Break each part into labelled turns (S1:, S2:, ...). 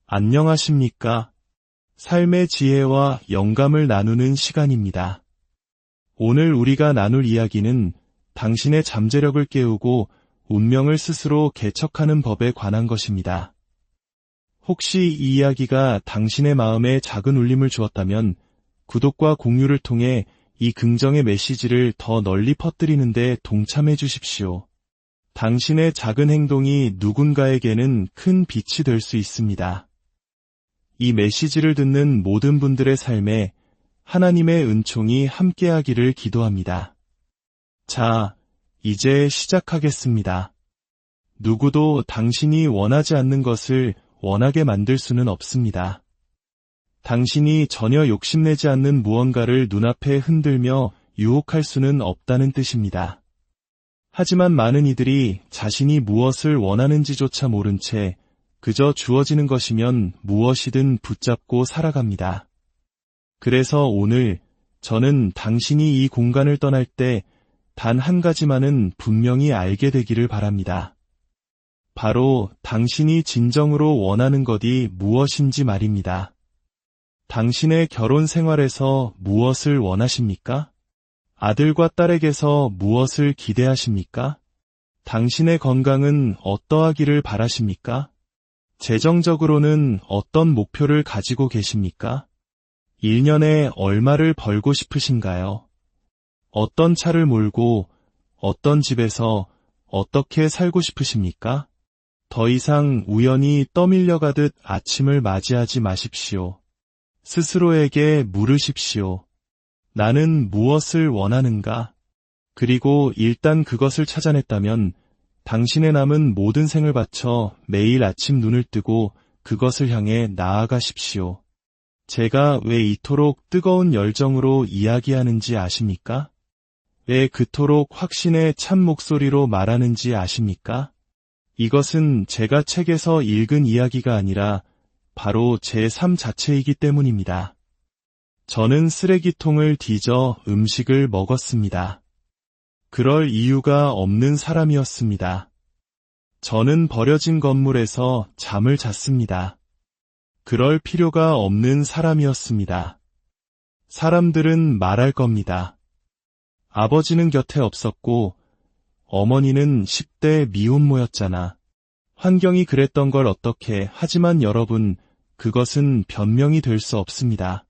S1: 안녕하십니까? 삶의 지혜와 영감을 나누는 시간입니다. 오늘 우리가 나눌 이야기는 당신의 잠재력을 깨우고 운명을 스스로 개척하는 법에 관한 것입니다. 혹시 이 이야기가 당신의 마음에 작은 울림을 주었다면 구독과 공유를 통해 이 긍정의 메시지를 더 널리 퍼뜨리는 데 동참해 주십시오. 당신의 작은 행동이 누군가에게는 큰 빛이 될 수 있습니다. 이 메시지를 듣는 모든 분들의 삶에 하나님의 은총이 함께하기를 기도합니다. 자, 이제 시작하겠습니다. 누구도 당신이 원하지 않는 것을 원하게 만들 수는 없습니다. 당신이 전혀 욕심내지 않는 무언가를 눈앞에 흔들며 유혹할 수는 없다는 뜻입니다. 하지만 많은 이들이 자신이 무엇을 원하는지조차 모른 채 그저 주어지는 것이면 무엇이든 붙잡고 살아갑니다. 그래서 오늘 저는 당신이 이 공간을 떠날 때 단 한 가지만은 분명히 알게 되기를 바랍니다. 바로 당신이 진정으로 원하는 것이 무엇인지 말입니다. 당신의 결혼 생활에서 무엇을 원하십니까? 아들과 딸에게서 무엇을 기대하십니까? 당신의 건강은 어떠하기를 바라십니까? 재정적으로는 어떤 목표를 가지고 계십니까? 1년에 얼마를 벌고 싶으신가요? 어떤 차를 몰고 어떤 집에서 어떻게 살고 싶으십니까? 더 이상 우연히 떠밀려가듯 아침을 맞이하지 마십시오. 스스로에게 물으십시오. 나는 무엇을 원하는가? 그리고 일단 그것을 찾아냈다면 당신의 남은 모든 생을 바쳐 매일 아침 눈을 뜨고 그것을 향해 나아가십시오. 제가 왜 이토록 뜨거운 열정으로 이야기하는지 아십니까? 왜 그토록 확신의 참 목소리로 말하는지 아십니까? 이것은 제가 책에서 읽은 이야기가 아니라 바로 제 삶 자체이기 때문입니다. 저는 쓰레기통을 뒤져 음식을 먹었습니다. 그럴 이유가 없는 사람이었습니다. 저는 버려진 건물에서 잠을 잤습니다. 그럴 필요가 없는 사람이었습니다. 사람들은 말할 겁니다. 아버지는 곁에 없었고 어머니는 10대 미혼모였잖아. 환경이 그랬던 걸 어떻게 하지만 여러분, 그것은 변명이 될 수 없습니다.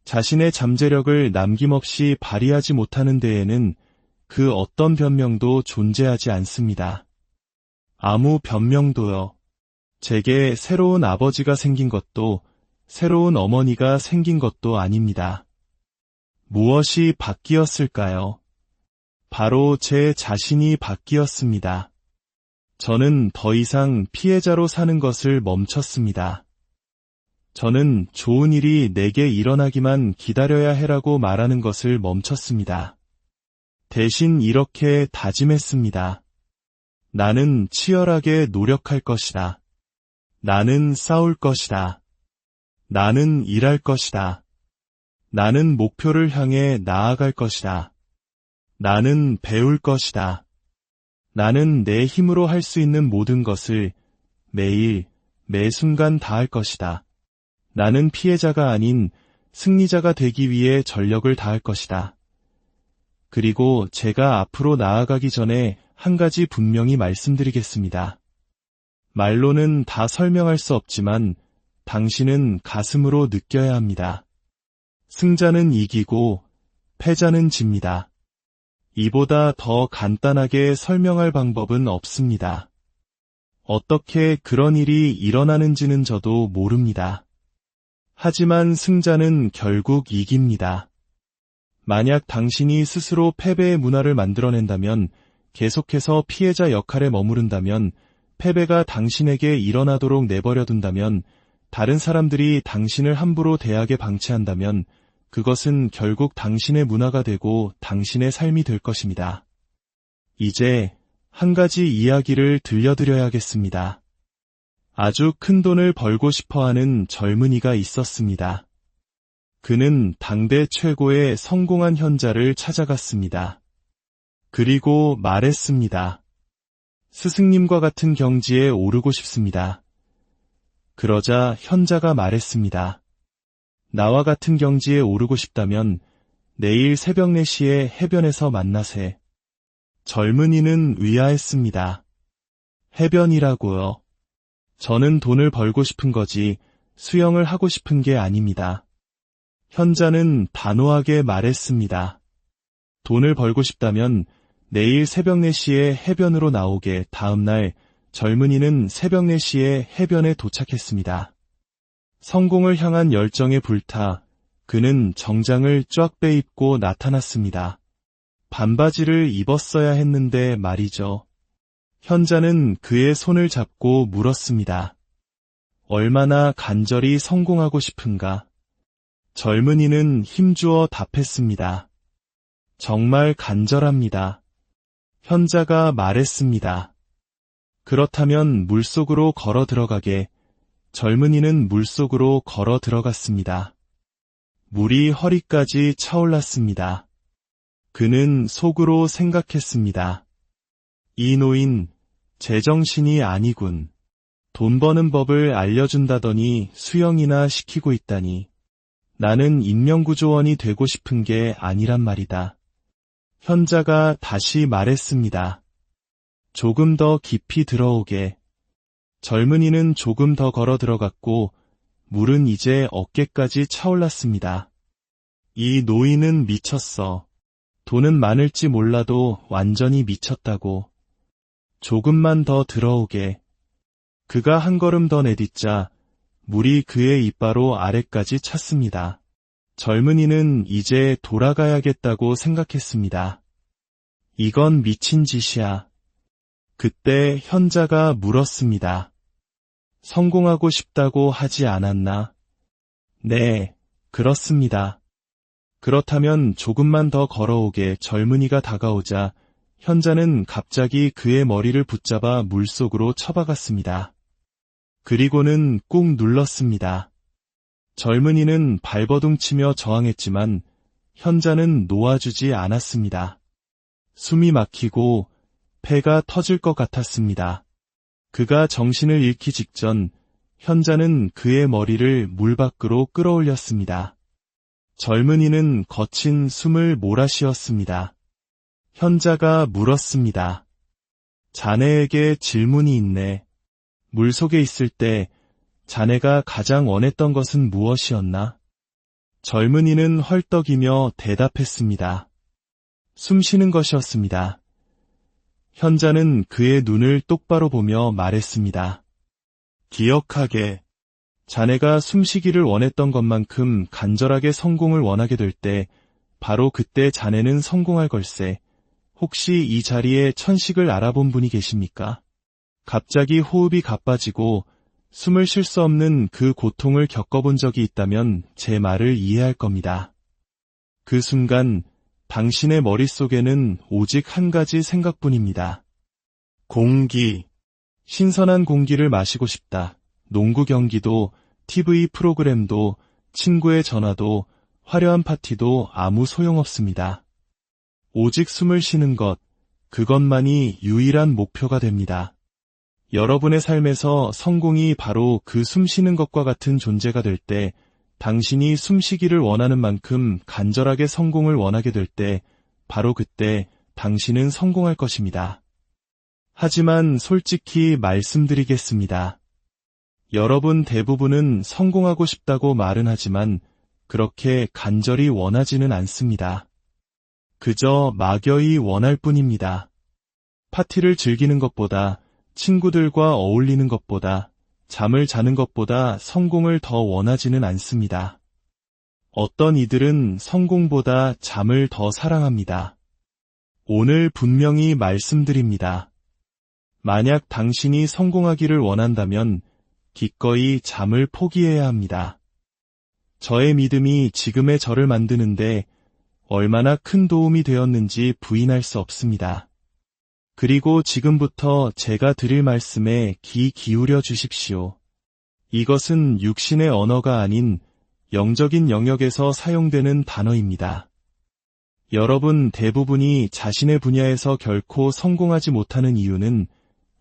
S1: 자신의 잠재력을 남김없이 발휘하지 못하는 데에는 그 어떤 변명도 존재하지 않습니다. 아무 변명도요. 제게 새로운 아버지가 생긴 것도 새로운 어머니가 생긴 것도 아닙니다. 무엇이 바뀌었을까요? 바로 제 자신이 바뀌었습니다. 저는 더 이상 피해자로 사는 것을 멈췄습니다. 저는 좋은 일이 내게 일어나기만 기다려야 해라고 말하는 것을 멈췄습니다. 대신 이렇게 다짐했습니다. 나는 치열하게 노력할 것이다. 나는 싸울 것이다. 나는 일할 것이다. 나는 목표를 향해 나아갈 것이다. 나는 배울 것이다. 나는 내 힘으로 할 수 있는 모든 것을 매일, 매 순간 다할 것이다. 나는 피해자가 아닌 승리자가 되기 위해 전력을 다할 것이다. 그리고 제가 앞으로 나아가기 전에 한 가지 분명히 말씀드리겠습니다. 말로는 다 설명할 수 없지만 당신은 가슴으로 느껴야 합니다. 승자는 이기고 패자는 집니다. 이보다 더 간단하게 설명할 방법은 없습니다. 어떻게 그런 일이 일어나는지는 저도 모릅니다. 하지만 승자는 결국 이깁니다. 만약 당신이 스스로 패배의 문화를 만들어낸다면, 계속해서 피해자 역할에 머무른다면, 패배가 당신에게 일어나도록 내버려둔다면, 다른 사람들이 당신을 함부로 대하게 방치한다면, 그것은 결국 당신의 문화가 되고 당신의 삶이 될 것입니다. 이제 한 가지 이야기를 들려드려야겠습니다. 아주 큰 돈을 벌고 싶어하는 젊은이가 있었습니다. 그는 당대 최고의 성공한 현자를 찾아갔습니다. 그리고 말했습니다. 스승님과 같은 경지에 오르고 싶습니다. 그러자 현자가 말했습니다. 나와 같은 경지에 오르고 싶다면 내일 새벽 4시에 해변에서 만나세. 젊은이는 의아했습니다. 해변이라고요? 저는 돈을 벌고 싶은 거지 수영을 하고 싶은 게 아닙니다. 현자는 단호하게 말했습니다. 돈을 벌고 싶다면 내일 새벽 4시에 해변으로 나오게. 다음날 젊은이는 새벽 4시에 해변에 도착했습니다. 성공을 향한 열정에 불타 그는 정장을 쫙 빼입고 나타났습니다. 반바지를 입었어야 했는데 말이죠. 현자는 그의 손을 잡고 물었습니다. 얼마나 간절히 성공하고 싶은가? 젊은이는 힘주어 답했습니다. 정말 간절합니다. 현자가 말했습니다. 그렇다면 물속으로 걸어 들어가게. 젊은이는 물속으로 걸어 들어갔습니다. 물이 허리까지 차올랐습니다. 그는 속으로 생각했습니다. 이 노인, 제정신이 아니군. 돈 버는 법을 알려준다더니 수영이나 시키고 있다니. 나는 인명구조원이 되고 싶은 게 아니란 말이다. 현자가 다시 말했습니다. 조금 더 깊이 들어오게. 젊은이는 조금 더 걸어 들어갔고 물은 이제 어깨까지 차올랐습니다. 이 노인은 미쳤어. 돈은 많을지 몰라도 완전히 미쳤다고. 조금만 더 들어오게. 그가 한 걸음 더 내딛자 물이 그의 이빨로 아래까지 찼습니다. 젊은이는 이제 돌아가야겠다고 생각했습니다. 이건 미친 짓이야. 그때 현자가 물었습니다. 성공하고 싶다고 하지 않았나? 네, 그렇습니다. 그렇다면 조금만 더 걸어오게. 젊은이가 다가오자 현자는 갑자기 그의 머리를 붙잡아 물속으로 쳐박았습니다. 그리고는 꾹 눌렀습니다. 젊은이는 발버둥치며 저항했지만 현자는 놓아주지 않았습니다. 숨이 막히고 폐가 터질 것 같았습니다. 그가 정신을 잃기 직전 현자는 그의 머리를 물 밖으로 끌어올렸습니다. 젊은이는 거친 숨을 몰아쉬었습니다. 현자가 물었습니다. 자네에게 질문이 있네. 물속에 있을 때 자네가 가장 원했던 것은 무엇이었나? 젊은이는 헐떡이며 대답했습니다. 숨 쉬는 것이었습니다. 현자는 그의 눈을 똑바로 보며 말했습니다. 기억하게. 자네가 숨쉬기를 원했던 것만큼 간절하게 성공을 원하게 될 때 바로 그때 자네는 성공할 걸세. 혹시 이 자리에 천식을 알아본 분이 계십니까? 갑자기 호흡이 가빠지고 숨을 쉴 수 없는 그 고통을 겪어본 적이 있다면 제 말을 이해할 겁니다. 그 순간 당신의 머릿속에는 오직 한 가지 생각뿐입니다. 공기. 신선한 공기를 마시고 싶다. 농구 경기도, TV 프로그램도, 친구의 전화도, 화려한 파티도 아무 소용없습니다. 오직 숨을 쉬는 것, 그것만이 유일한 목표가 됩니다. 여러분의 삶에서 성공이 바로 그 숨 쉬는 것과 같은 존재가 될 때, 당신이 숨쉬기를 원하는 만큼 간절하게 성공을 원하게 될 때, 바로 그때 당신은 성공할 것입니다. 하지만 솔직히 말씀드리겠습니다. 여러분 대부분은 성공하고 싶다고 말은 하지만 그렇게 간절히 원하지는 않습니다. 그저 막연히 원할 뿐입니다. 파티를 즐기는 것보다, 친구들과 어울리는 것보다, 잠을 자는 것보다 성공을 더 원하지는 않습니다. 어떤 이들은 성공보다 잠을 더 사랑합니다. 오늘 분명히 말씀드립니다. 만약 당신이 성공하기를 원한다면 기꺼이 잠을 포기해야 합니다. 저의 믿음이 지금의 저를 만드는데 얼마나 큰 도움이 되었는지 부인할 수 없습니다. 그리고 지금부터 제가 드릴 말씀에 귀 기울여 주십시오. 이것은 육신의 언어가 아닌 영적인 영역에서 사용되는 단어입니다. 여러분 대부분이 자신의 분야에서 결코 성공하지 못하는 이유는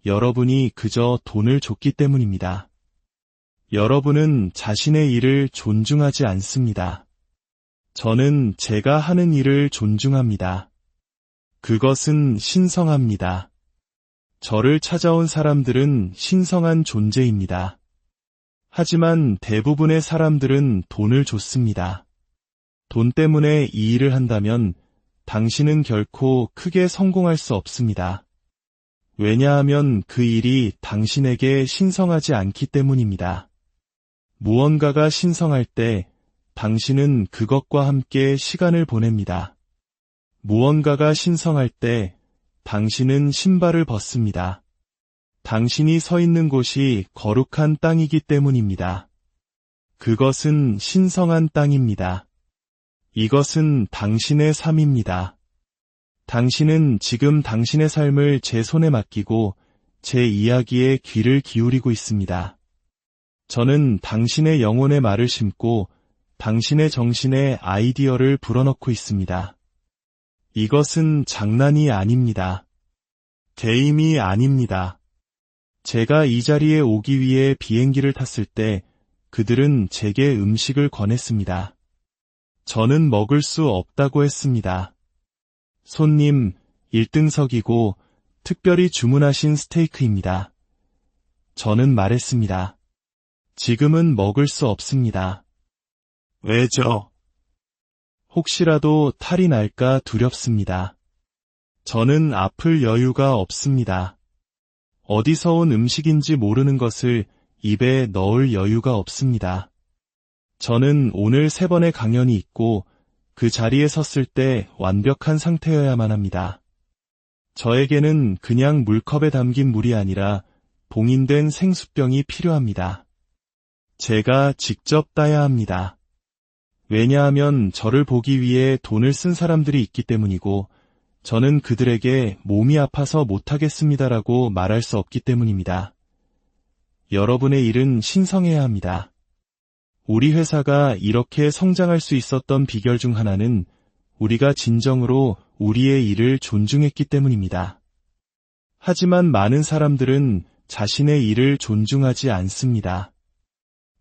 S1: 여러분이 그저 돈을 줬기 때문입니다. 여러분은 자신의 일을 존중하지 않습니다. 저는 제가 하는 일을 존중합니다. 그것은 신성합니다. 저를 찾아온 사람들은 신성한 존재입니다. 하지만 대부분의 사람들은 돈을 줬습니다. 돈 때문에 이 일을 한다면 당신은 결코 크게 성공할 수 없습니다. 왜냐하면 그 일이 당신에게 신성하지 않기 때문입니다. 무언가가 신성할 때 당신은 그것과 함께 시간을 보냅니다. 무언가가 신성할 때 당신은 신발을 벗습니다. 당신이 서 있는 곳이 거룩한 땅이기 때문입니다. 그것은 신성한 땅입니다. 이것은 당신의 삶입니다. 당신은 지금 당신의 삶을 제 손에 맡기고 제 이야기에 귀를 기울이고 있습니다. 저는 당신의 영혼의 말을 심고 당신의 정신에 아이디어를 불어넣고 있습니다. 이것은 장난이 아닙니다. 게임이 아닙니다. 제가 이 자리에 오기 위해 비행기를 탔을 때 그들은 제게 음식을 권했습니다. 저는 먹을 수 없다고 했습니다. 손님, 1등석이고 특별히 주문하신 스테이크입니다. 저는 말했습니다. 지금은 먹을 수 없습니다. 왜죠? 혹시라도 탈이 날까 두렵습니다. 저는 아플 여유가 없습니다. 어디서 온 음식인지 모르는 것을 입에 넣을 여유가 없습니다. 저는 오늘 3번의 강연이 있고 그 자리에 섰을 때 완벽한 상태여야만 합니다. 저에게는 그냥 물컵에 담긴 물이 아니라 봉인된 생수병이 필요합니다. 제가 직접 따야 합니다. 왜냐하면 저를 보기 위해 돈을 쓴 사람들이 있기 때문이고 저는 그들에게 몸이 아파서 못하겠습니다라고 말할 수 없기 때문입니다. 여러분의 일은 신성해야 합니다. 우리 회사가 이렇게 성장할 수 있었던 비결 중 하나는 우리가 진정으로 우리의 일을 존중했기 때문입니다. 하지만 많은 사람들은 자신의 일을 존중하지 않습니다.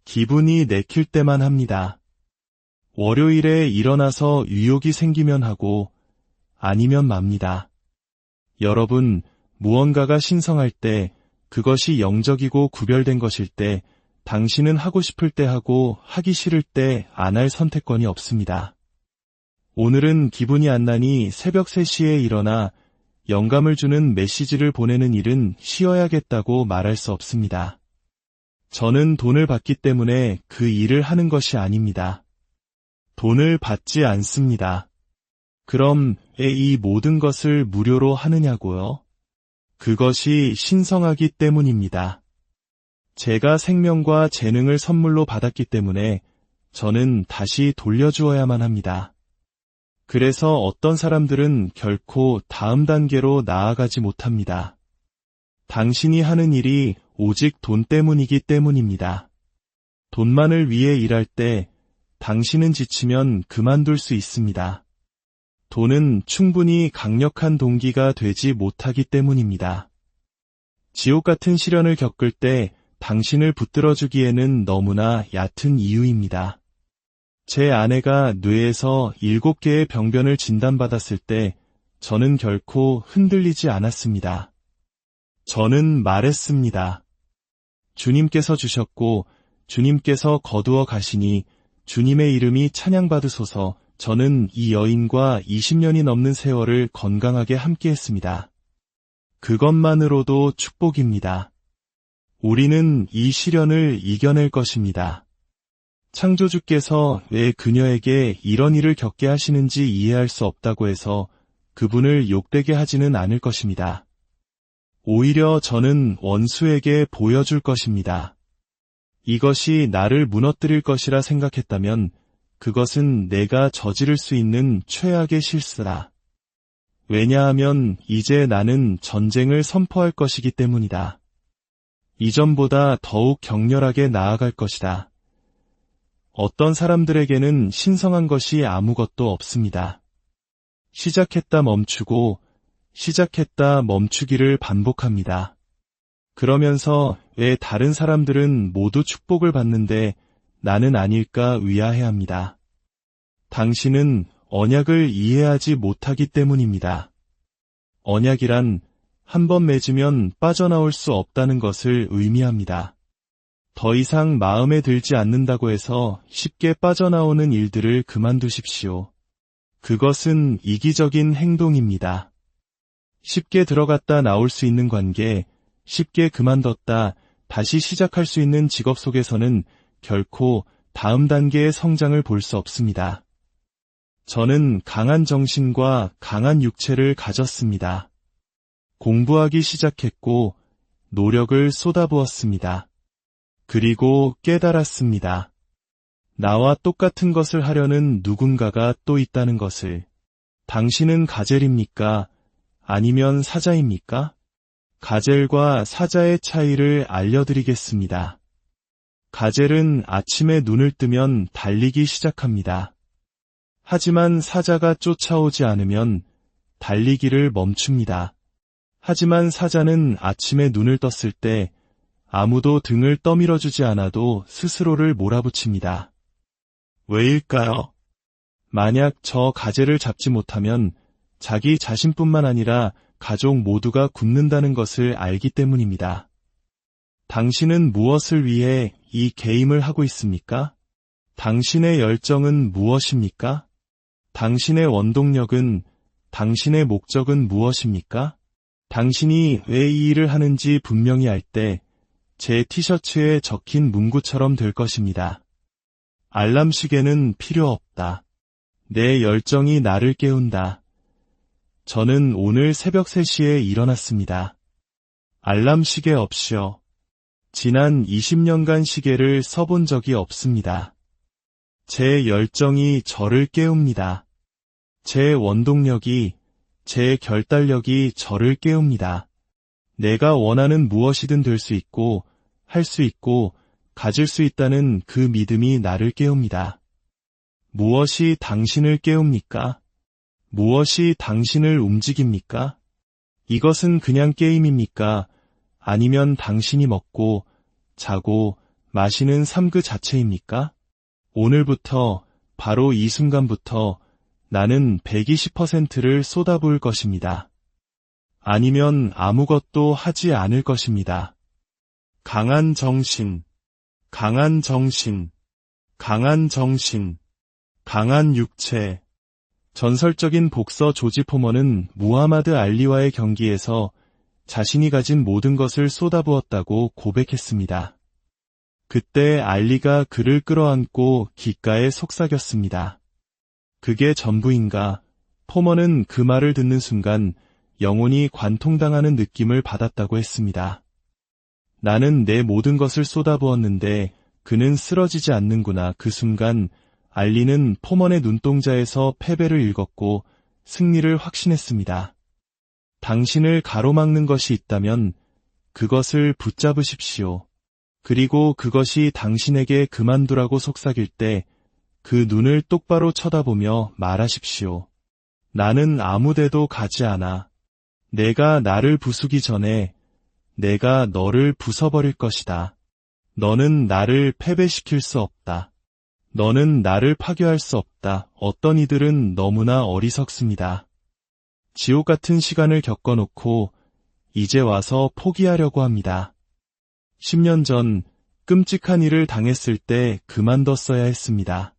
S1: 기분이 내킬 때만 합니다. 월요일에 일어나서 유욕이 생기면 하고 아니면 맙니다. 여러분, 무언가가 신성할 때, 그것이 영적이고 구별된 것일 때, 당신은 하고 싶을 때 하고 하기 싫을 때 안 할 선택권이 없습니다. 오늘은 기분이 안 나니 새벽 3시에 일어나 영감을 주는 메시지를 보내는 일은 쉬어야겠다고 말할 수 없습니다. 저는 돈을 받기 때문에 그 일을 하는 것이 아닙니다. 돈을 받지 않습니다. 그럼 왜 이 모든 것을 무료로 하느냐고요? 그것이 신성하기 때문입니다. 제가 생명과 재능을 선물로 받았기 때문에 저는 다시 돌려주어야만 합니다. 그래서 어떤 사람들은 결코 다음 단계로 나아가지 못합니다. 당신이 하는 일이 오직 돈 때문이기 때문입니다. 돈만을 위해 일할 때 당신은 지치면 그만둘 수 있습니다. 돈은 충분히 강력한 동기가 되지 못하기 때문입니다. 지옥 같은 시련을 겪을 때 당신을 붙들어주기에는 너무나 얕은 이유입니다. 제 아내가 뇌에서 7개의 병변을 진단받았을 때 저는 결코 흔들리지 않았습니다. 저는 말했습니다. 주님께서 주셨고 주님께서 거두어 가시니 주님의 이름이 찬양받으소서. 저는 이 여인과 20년이 넘는 세월을 건강하게 함께했습니다. 그것만으로도 축복입니다. 우리는 이 시련을 이겨낼 것입니다. 창조주께서 왜 그녀에게 이런 일을 겪게 하시는지 이해할 수 없다고 해서 그분을 욕되게 하지는 않을 것입니다. 오히려 저는 원수에게 보여줄 것입니다. 이것이 나를 무너뜨릴 것이라 생각했다면 그것은 내가 저지를 수 있는 최악의 실수다. 왜냐하면 이제 나는 전쟁을 선포할 것이기 때문이다. 이전보다 더욱 격렬하게 나아갈 것이다. 어떤 사람들에게는 신성한 것이 아무것도 없습니다. 시작했다 멈추고 시작했다 멈추기를 반복합니다. 그러면서 왜 다른 사람들은 모두 축복을 받는데 나는 아닐까 의아해합니다. 당신은 언약을 이해하지 못하기 때문입니다. 언약이란 한 번 맺으면 빠져나올 수 없다는 것을 의미합니다. 더 이상 마음에 들지 않는다고 해서 쉽게 빠져나오는 일들을 그만두십시오. 그것은 이기적인 행동입니다. 쉽게 들어갔다 나올 수 있는 관계, 쉽게 그만뒀다 다시 시작할 수 있는 직업 속에서는 결코 다음 단계의 성장을 볼 수 없습니다. 저는 강한 정신과 강한 육체를 가졌습니다. 공부하기 시작했고 노력을 쏟아부었습니다. 그리고 깨달았습니다. 나와 똑같은 것을 하려는 누군가가 또 있다는 것을. 당신은 가젤입니까? 아니면 사자입니까? 가젤과 사자의 차이를 알려드리겠습니다. 가젤은 아침에 눈을 뜨면 달리기 시작합니다. 하지만 사자가 쫓아오지 않으면 달리기를 멈춥니다. 하지만 사자는 아침에 눈을 떴을 때 아무도 등을 떠밀어주지 않아도 스스로를 몰아붙입니다. 왜일까요? 만약 저 가젤을 잡지 못하면 자기 자신뿐만 아니라 가족 모두가 굶는다는 것을 알기 때문입니다. 당신은 무엇을 위해 이 게임을 하고 있습니까? 당신의 열정은 무엇입니까? 당신의 원동력은, 당신의 목적은 무엇입니까? 당신이 왜 이 일을 하는지 분명히 알 때 제 티셔츠에 적힌 문구처럼 될 것입니다. 알람 시계는 필요 없다. 내 열정이 나를 깨운다. 저는 오늘 새벽 3시에 일어났습니다. 알람 시계 없이요. 지난 20년간 시계를 서본 적이 없습니다. 제 열정이 저를 깨웁니다. 제 원동력이, 제 결단력이 저를 깨웁니다. 내가 원하는 무엇이든 될 수 있고, 할 수 있고, 가질 수 있다는 그 믿음이 나를 깨웁니다. 무엇이 당신을 깨웁니까? 무엇이 당신을 움직입니까? 이것은 그냥 게임입니까? 아니면 당신이 먹고, 자고, 마시는 삶 그 자체입니까? 오늘부터, 바로 이 순간부터 나는 120%를 쏟아부을 것입니다. 아니면 아무것도 하지 않을 것입니다. 강한 정신, 강한 정신, 강한 정신, 강한 육체. 전설적인 복서 조지 포먼은 무하마드 알리와의 경기에서 자신이 가진 모든 것을 쏟아부었다고 고백했습니다. 그때 알리가 그를 끌어안고 귓가에 속삭였습니다. 그게 전부인가? 포먼은 그 말을 듣는 순간 영혼이 관통당하는 느낌을 받았다고 했습니다. 나는 내 모든 것을 쏟아부었는데 그는 쓰러지지 않는구나. 그 순간 알리는 포먼의 눈동자에서 패배를 읽었고 승리를 확신했습니다. 당신을 가로막는 것이 있다면 그것을 붙잡으십시오. 그리고 그것이 당신에게 그만두라고 속삭일 때 그 눈을 똑바로 쳐다보며 말하십시오. 나는 아무데도 가지 않아. 내가 나를 부수기 전에 내가 너를 부숴버릴 것이다. 너는 나를 패배시킬 수 없다. 너는 나를 파괴할 수 없다. 어떤 이들은 너무나 어리석습니다. 지옥 같은 시간을 겪어놓고 이제 와서 포기하려고 합니다. 10년 전 끔찍한 일을 당했을 때 그만뒀어야 했습니다.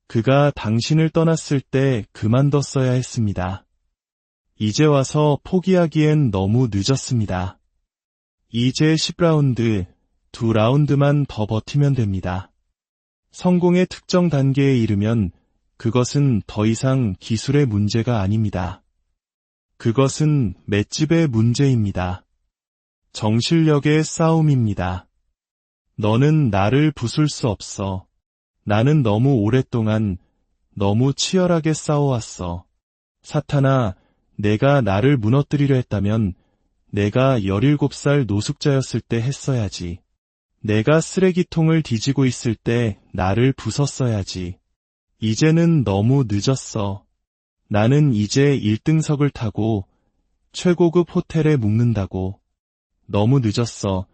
S1: 그가 당신을 떠났을 때 그만뒀어야 했습니다. 이제 와서 포기하기엔 너무 늦었습니다. 이제 10라운드, 2라운드만 더 버티면 됩니다. 성공의 특정 단계에 이르면 그것은 더 이상 기술의 문제가 아닙니다. 그것은 맷집의 문제입니다. 정실력의 싸움입니다. 너는 나를 부술 수 없어. 나는 너무 오랫동안, 너무 치열하게 싸워왔어. 사탄아, 내가 나를 무너뜨리려 했다면 내가 17살 노숙자였을 때 했어야지. 내가 쓰레기통을 뒤지고 있을 때 나를 부쉈어야지. 이제는 너무 늦었어. 나는 이제 1등석을 타고 최고급 호텔에 묵는다고. 너무 늦었어.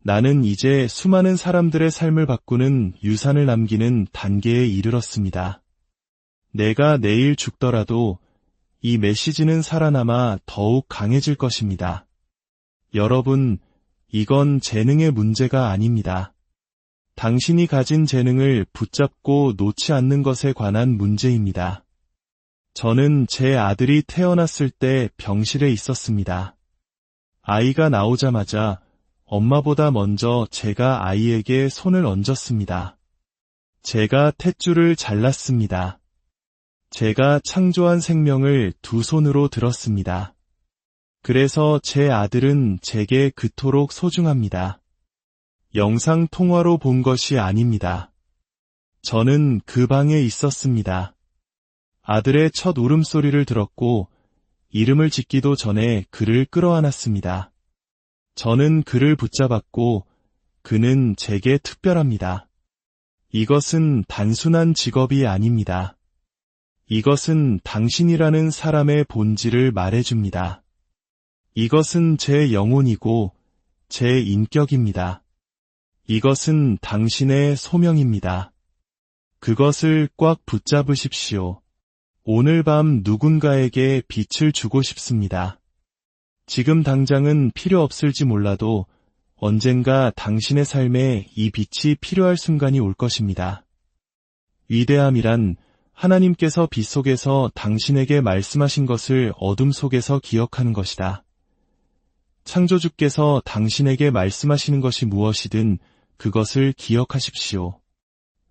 S1: 나는 이제 수많은 사람들의 삶을 바꾸는 유산을 남기는 단계에 이르렀습니다. 내가 내일 죽더라도 이 메시지는 살아남아 더욱 강해질 것입니다. 여러분, 이건 재능의 문제가 아닙니다. 당신이 가진 재능을 붙잡고 놓지 않는 것에 관한 문제입니다. 저는 제 아들이 태어났을 때 병실에 있었습니다. 아이가 나오자마자 엄마보다 먼저 제가 아이에게 손을 얹었습니다. 제가 탯줄을 잘랐습니다. 제가 창조한 생명을 두 손으로 들었습니다. 그래서 제 아들은 제게 그토록 소중합니다. 영상 통화로 본 것이 아닙니다. 저는 그 방에 있었습니다. 아들의 첫 울음소리를 들었고 이름을 짓기도 전에 그를 끌어안았습니다. 저는 그를 붙잡았고 그는 제게 특별합니다. 이것은 단순한 직업이 아닙니다. 이것은 당신이라는 사람의 본질을 말해줍니다. 이것은 제 영혼이고 제 인격입니다. 이것은 당신의 소명입니다. 그것을 꽉 붙잡으십시오. 오늘 밤 누군가에게 빛을 주고 싶습니다. 지금 당장은 필요 없을지 몰라도 언젠가 당신의 삶에 이 빛이 필요할 순간이 올 것입니다. 위대함이란 하나님께서 빛 속에서 당신에게 말씀하신 것을 어둠 속에서 기억하는 것이다. 창조주께서 당신에게 말씀하시는 것이 무엇이든 그것을 기억하십시오.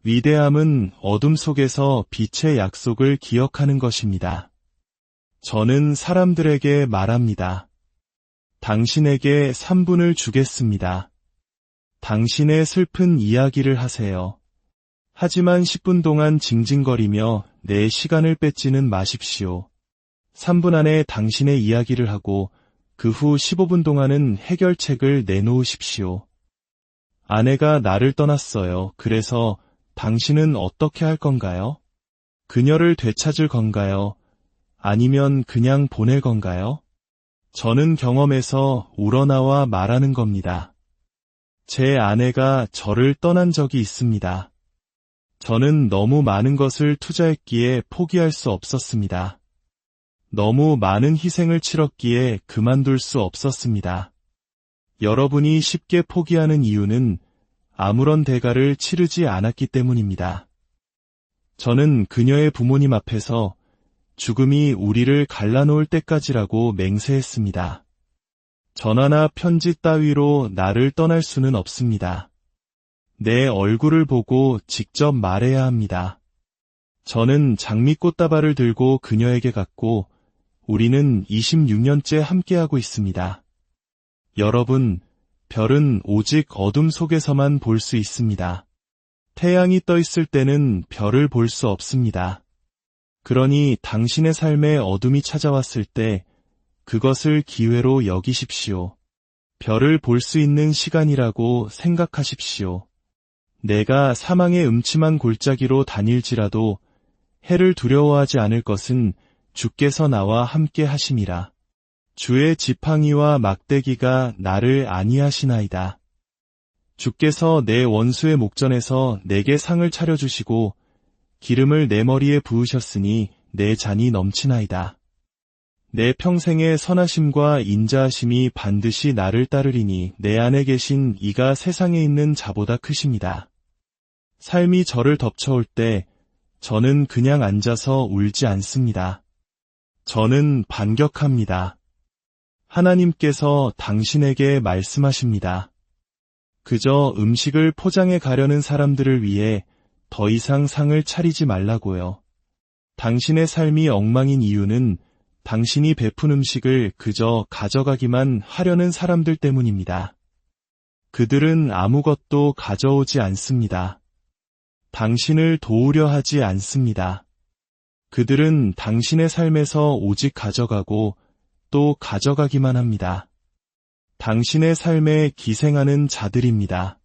S1: 위대함은 어둠 속에서 빛의 약속을 기억하는 것입니다. 저는 사람들에게 말합니다. 당신에게 3분을 주겠습니다. 당신의 슬픈 이야기를 하세요. 하지만 10분 동안 징징거리며 내 시간을 뺏지는 마십시오. 3분 안에 당신의 이야기를 하고 그 후 15분 동안은 해결책을 내놓으십시오. 아내가 나를 떠났어요. 그래서 당신은 어떻게 할 건가요? 그녀를 되찾을 건가요? 아니면 그냥 보낼 건가요? 저는 경험에서 우러나와 말하는 겁니다. 제 아내가 저를 떠난 적이 있습니다. 저는 너무 많은 것을 투자했기에 포기할 수 없었습니다. 너무 많은 희생을 치렀기에 그만둘 수 없었습니다. 여러분이 쉽게 포기하는 이유는 아무런 대가를 치르지 않았기 때문입니다. 저는 그녀의 부모님 앞에서 죽음이 우리를 갈라놓을 때까지라고 맹세했습니다. 전화나 편지 따위로 나를 떠날 수는 없습니다. 내 얼굴을 보고 직접 말해야 합니다. 저는 장미꽃다발을 들고 그녀에게 갔고 우리는 26년째 함께하고 있습니다. 여러분, 별은 오직 어둠 속에서만 볼 수 있습니다. 태양이 떠 있을 때는 별을 볼 수 없습니다. 그러니 당신의 삶에 어둠이 찾아왔을 때 그것을 기회로 여기십시오. 별을 볼 수 있는 시간이라고 생각하십시오. 내가 사망의 음침한 골짜기로 다닐지라도 해를 두려워하지 않을 것은 주께서 나와 함께 하심이라. 주의 지팡이와 막대기가 나를 안위하시나이다. 주께서 내 원수의 목전에서 내게 상을 차려주시고 기름을 내 머리에 부으셨으니 내 잔이 넘치나이다. 내 평생의 선하심과 인자하심이 반드시 나를 따르리니 내 안에 계신 이가 세상에 있는 자보다 크십니다. 삶이 저를 덮쳐올 때 저는 그냥 앉아서 울지 않습니다. 저는 반격합니다. 하나님께서 당신에게 말씀하십니다. 그저 음식을 포장해 가려는 사람들을 위해 더 이상 상을 차리지 말라고요. 당신의 삶이 엉망인 이유는 당신이 베푼 음식을 그저 가져가기만 하려는 사람들 때문입니다. 그들은 아무것도 가져오지 않습니다. 당신을 도우려 하지 않습니다. 그들은 당신의 삶에서 오직 가져가고 또 가져가기만 합니다. 당신의 삶에 기생하는 자들입니다.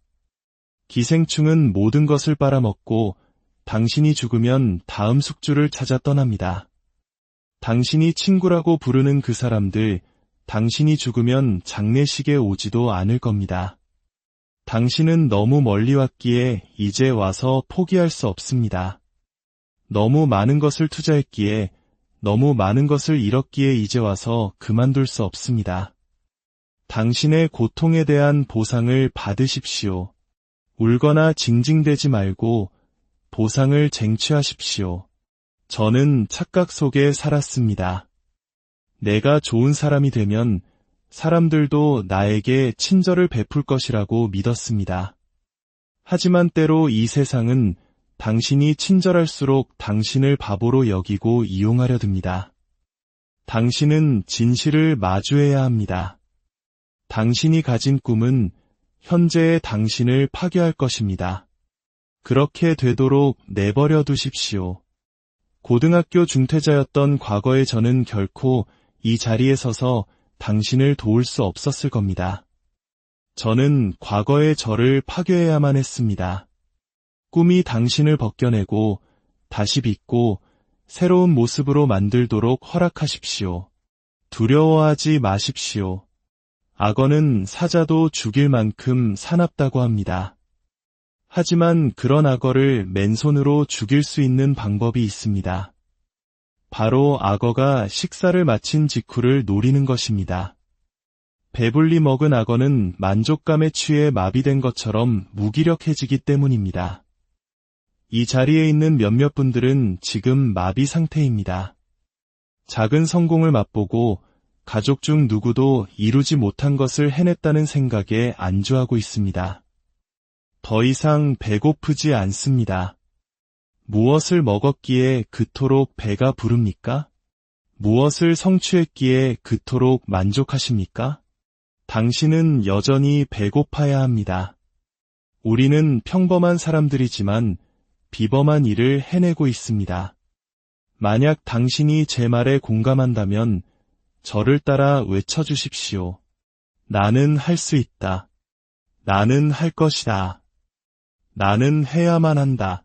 S1: 기생충은 모든 것을 빨아먹고 당신이 죽으면 다음 숙주를 찾아 떠납니다. 당신이 친구라고 부르는 그 사람들, 당신이 죽으면 장례식에 오지도 않을 겁니다. 당신은 너무 멀리 왔기에 이제 와서 포기할 수 없습니다. 너무 많은 것을 투자했기에, 너무 많은 것을 잃었기에 이제 와서 그만둘 수 없습니다. 당신의 고통에 대한 보상을 받으십시오. 울거나 징징대지 말고 보상을 쟁취하십시오. 저는 착각 속에 살았습니다. 내가 좋은 사람이 되면 사람들도 나에게 친절을 베풀 것이라고 믿었습니다. 하지만 때로 이 세상은 당신이 친절할수록 당신을 바보로 여기고 이용하려 듭니다. 당신은 진실을 마주해야 합니다. 당신이 가진 꿈은 현재의 당신을 파괴할 것입니다. 그렇게 되도록 내버려 두십시오. 고등학교 중퇴자였던 과거의 저는 결코 이 자리에 서서 당신을 도울 수 없었을 겁니다. 저는 과거의 저를 파괴해야만 했습니다. 꿈이 당신을 벗겨내고 다시 빚고 새로운 모습으로 만들도록 허락하십시오. 두려워하지 마십시오. 악어는 사자도 죽일 만큼 사납다고 합니다. 하지만 그런 악어를 맨손으로 죽일 수 있는 방법이 있습니다. 바로 악어가 식사를 마친 직후를 노리는 것입니다. 배불리 먹은 악어는 만족감에 취해 마비된 것처럼 무기력해지기 때문입니다. 이 자리에 있는 몇몇 분들은 지금 마비 상태입니다. 작은 성공을 맛보고 가족 중 누구도 이루지 못한 것을 해냈다는 생각에 안주하고 있습니다. 더 이상 배고프지 않습니다. 무엇을 먹었기에 그토록 배가 부릅니까? 무엇을 성취했기에 그토록 만족하십니까? 당신은 여전히 배고파야 합니다. 우리는 평범한 사람들이지만 비범한 일을 해내고 있습니다. 만약 당신이 제 말에 공감한다면 저를 따라 외쳐주십시오. 나는 할 수 있다. 나는 할 것이다. 나는 해야만 한다.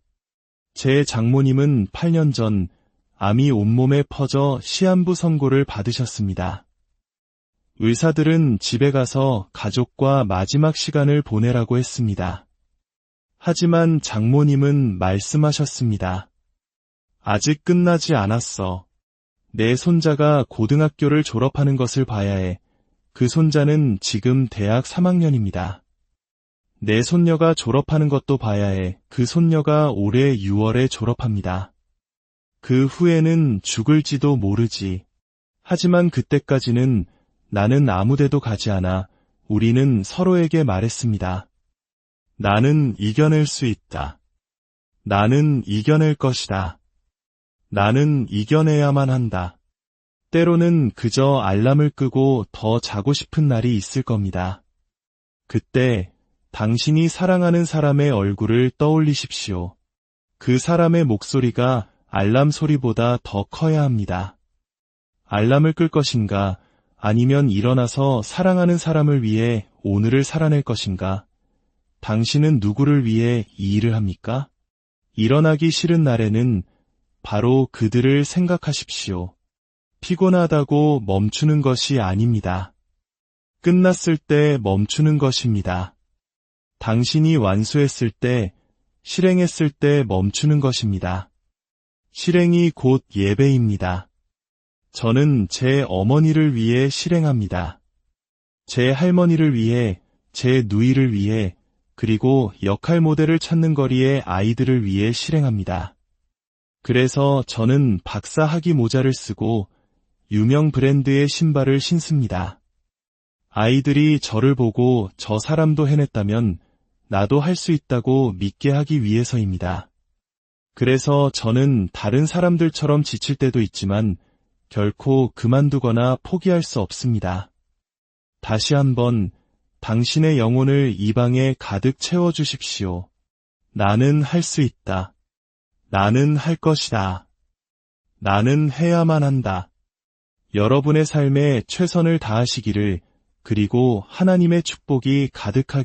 S1: 제 장모님은 8년 전 암이 온몸에 퍼져 시한부 선고를 받으셨습니다. 의사들은 집에 가서 가족과 마지막 시간을 보내라고 했습니다. 하지만 장모님은 말씀하셨습니다. 아직 끝나지 않았어. 내 손자가 고등학교를 졸업하는 것을 봐야 해. 그 손자는 지금 대학 3학년입니다. 내 손녀가 졸업하는 것도 봐야 해. 그 손녀가 올해 6월에 졸업합니다. 그 후에는 죽을지도 모르지. 하지만 그때까지는 나는 아무데도 가지 않아. 우리는 서로에게 말했습니다. 나는 이겨낼 수 있다. 나는 이겨낼 것이다. 나는 이겨내야만 한다. 때로는 그저 알람을 끄고 더 자고 싶은 날이 있을 겁니다. 그때 당신이 사랑하는 사람의 얼굴을 떠올리십시오. 그 사람의 목소리가 알람 소리보다 더 커야 합니다. 알람을 끌 것인가, 아니면 일어나서 사랑하는 사람을 위해 오늘을 살아낼 것인가? 당신은 누구를 위해 이 일을 합니까? 일어나기 싫은 날에는 바로 그들을 생각하십시오. 피곤하다고 멈추는 것이 아닙니다. 끝났을 때 멈추는 것입니다. 당신이 완수했을 때, 실행했을 때 멈추는 것입니다. 실행이 곧 예배입니다. 저는 제 어머니를 위해 실행합니다. 제 할머니를 위해, 제 누이를 위해, 그리고 역할 모델을 찾는 거리의 아이들을 위해 실행합니다. 그래서 저는 박사 학위 모자를 쓰고 유명 브랜드의 신발을 신습니다. 아이들이 저를 보고 저 사람도 해냈다면 나도 할 수 있다고 믿게 하기 위해서입니다. 그래서 저는 다른 사람들처럼 지칠 때도 있지만 결코 그만두거나 포기할 수 없습니다. 다시 한번 당신의 영혼을 이 방에 가득 채워주십시오. 나는 할 수 있다. 나는 할 것이다. 나는 해야만 한다. 여러분의 삶에 최선을 다하시기를, 그리고 하나님의 축복이 가득하게